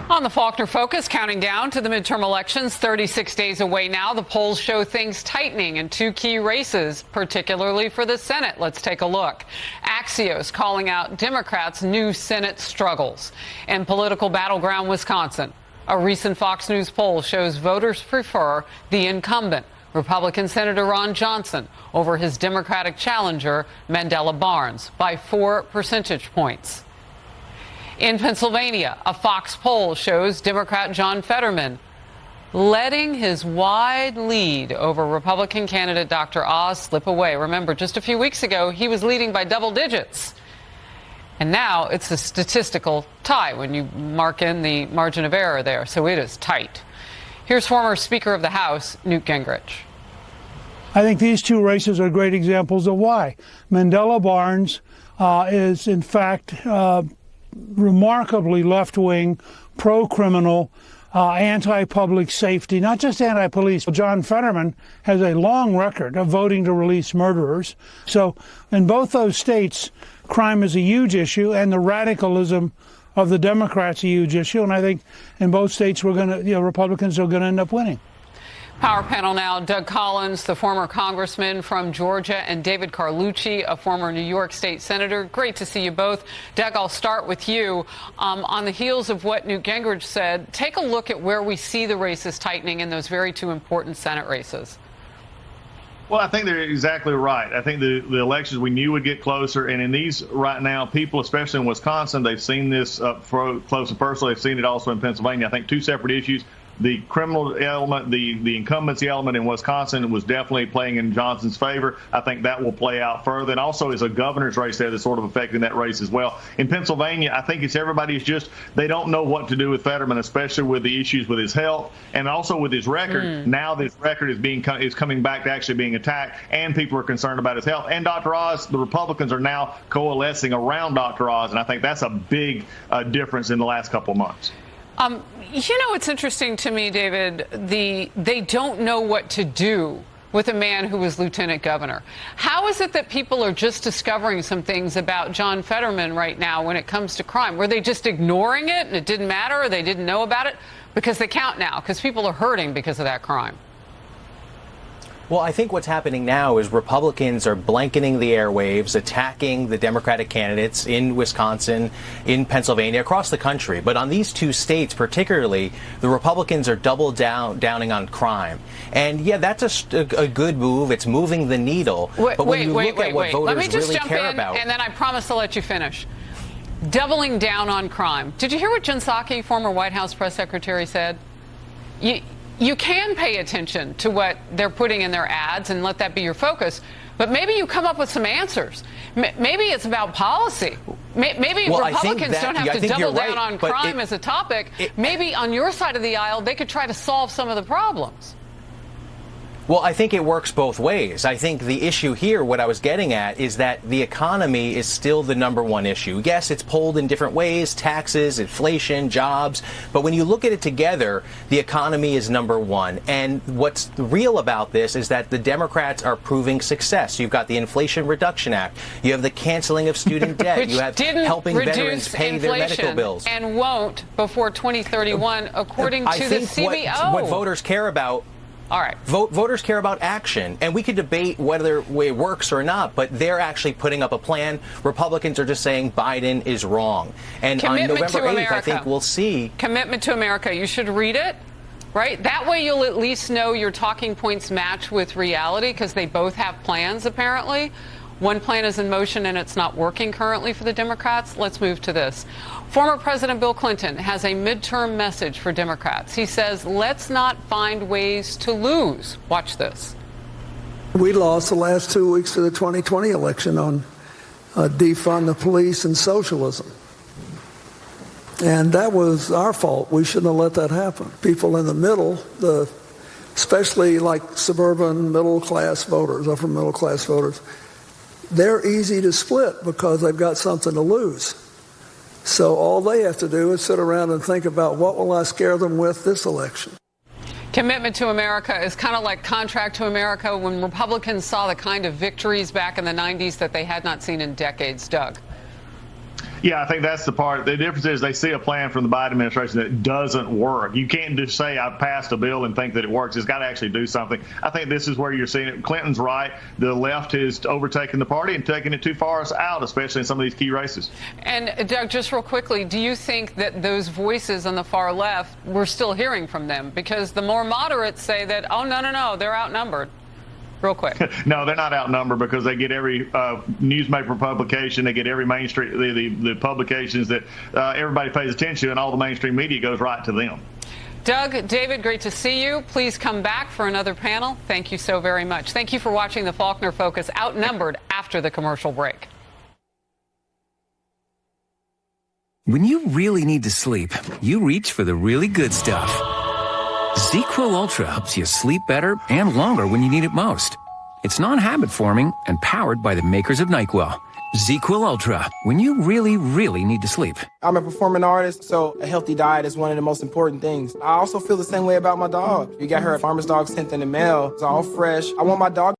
On the Faulkner Focus, counting down to the midterm elections, 36 days away now. The polls show things tightening in two key races, particularly for the Senate. Let's take a look. Axios calling out Democrats' new Senate struggles. In political battleground Wisconsin, a recent Fox News poll shows voters prefer the incumbent, Republican Senator Ron Johnson, over his Democratic challenger, Mandela Barnes, by 4 percentage points. In Pennsylvania, a Fox poll shows Democrat John Fetterman letting his wide lead over Republican candidate Dr. Oz slip away. Remember, just a few weeks ago, he was leading by double digits. And now it's a statistical tie when you mark in the margin of error there. So it is tight. Here's former Speaker of the House, Newt Gingrich. I think these two races are great examples of why. Mandela Barnes is, in fact, remarkably left-wing, pro-criminal, anti-public safety, not just anti-police. John Fetterman has a long record of voting to release murderers. So in both those states, crime is a huge issue, and the radicalism of the Democrats a huge issue. And I think in both states, Republicans are going to end up winning. Power panel now. Doug Collins, the former congressman from Georgia, and David Carlucci, a former New York State senator. Great to see you both. Doug, I'll start with you. On the heels of what Newt Gingrich said, take a look at where we see the races tightening in those very two important Senate races. Well, I think they're exactly right. I think the elections we knew would get closer. And in these right now, people, especially in Wisconsin, they've seen this up close and personal. They've seen it also in Pennsylvania. I think two separate issues. The criminal element, the incumbency element in Wisconsin was definitely playing in Johnson's favor. I think that will play out further. And also is a governor's race there that's sort of affecting that race as well. In Pennsylvania, I think they don't know what to do with Fetterman, especially with the issues with his health and also with his record. Now this record is coming back to actually being attacked, and people are concerned about his health. And Dr. Oz, the Republicans are now coalescing around Dr. Oz, and I think that's a big difference in the last couple of months. It's interesting to me, David, they don't know what to do with a man who was lieutenant governor. How is it that people are just discovering some things about John Fetterman right now when it comes to crime? Were they just ignoring it and it didn't matter, or they didn't know about it? Because they count now, because people are hurting because of that crime. Well, I think what's happening now is Republicans are blanketing the airwaves, attacking the Democratic candidates in Wisconsin, in Pennsylvania, across the country. But on these two states particularly, the Republicans are downing on crime. And, yeah, that's a good move. It's moving the needle. But when you look at what voters Let me just really jump care in, about. and then I promise to let you finish. Doubling down on crime. Did you hear what Jen Psaki, former White House press secretary, said? You can pay attention to what they're putting in their ads and let that be your focus, but maybe you come up with some answers. Maybe it's about policy. Maybe Republicans don't have to double down on crime as a topic. Maybe on your side of the aisle, they could try to solve some of the problems. Well, I think it works both ways. I think the issue here, what I was getting at, is that the economy is still the number one issue. Yes, it's polled in different ways, taxes, inflation, jobs, but when you look at it together, the economy is number one. And what's real about this is that the Democrats are proving success. You've got the Inflation Reduction Act. You have the canceling of student debt. You have helping veterans pay their medical bills. And won't before 2031, according to the CBO. What voters care about. All right. Voters care about action, and we could debate whether it works or not, but they're actually putting up a plan. Republicans are just saying Biden is wrong. And on November 8th, I think we'll see. Commitment to America. You should read it, right? That way you'll at least know your talking points match with reality, because they both have plans, apparently. One plan is in motion and it's not working currently for the Democrats. Let's move to this. Former President Bill Clinton has a midterm message for Democrats. He says, let's not find ways to lose. Watch this. We lost the last 2 weeks of the 2020 election on defund the police and socialism. And that was our fault. We shouldn't have let that happen. People in the middle, especially like suburban middle-class voters, upper middle-class voters, they're easy to split because they've got something to lose. So all they have to do is sit around and think about, what will I scare them with this election? Commitment to America is kind of like Contract to America when Republicans saw the kind of victories back in the 90s that they had not seen in decades. Doug. Yeah, I think that's the part. The difference is they see a plan from the Biden administration that doesn't work. You can't just say I passed a bill and think that it works. It's got to actually do something. I think this is where you're seeing it. Clinton's right. The left has overtaken the party and taken it too far out, especially in some of these key races. And Doug, just real quickly, do you think that those voices on the far left, we're still hearing from them? Because the more moderates say that, oh, no, they're outnumbered. Real quick. No, they're not outnumbered because they get every newspaper publication. They get every mainstream, the publications that everybody pays attention to, and all the mainstream media goes right to them. Doug, David, great to see you. Please come back for another panel. Thank you so very much. Thank you for watching the Faulkner Focus, outnumbered after the commercial break. When you really need to sleep, you reach for the really good stuff. ZzzQuil Ultra helps you sleep better and longer when you need it most. It's non-habit forming and powered by the makers of NyQuil. ZzzQuil Ultra, when you really, really need to sleep. I'm a performing artist, so a healthy diet is one of the most important things. I also feel the same way about my dog. We got her a Farmer's Dog sent in the mail. It's all fresh. I want my dog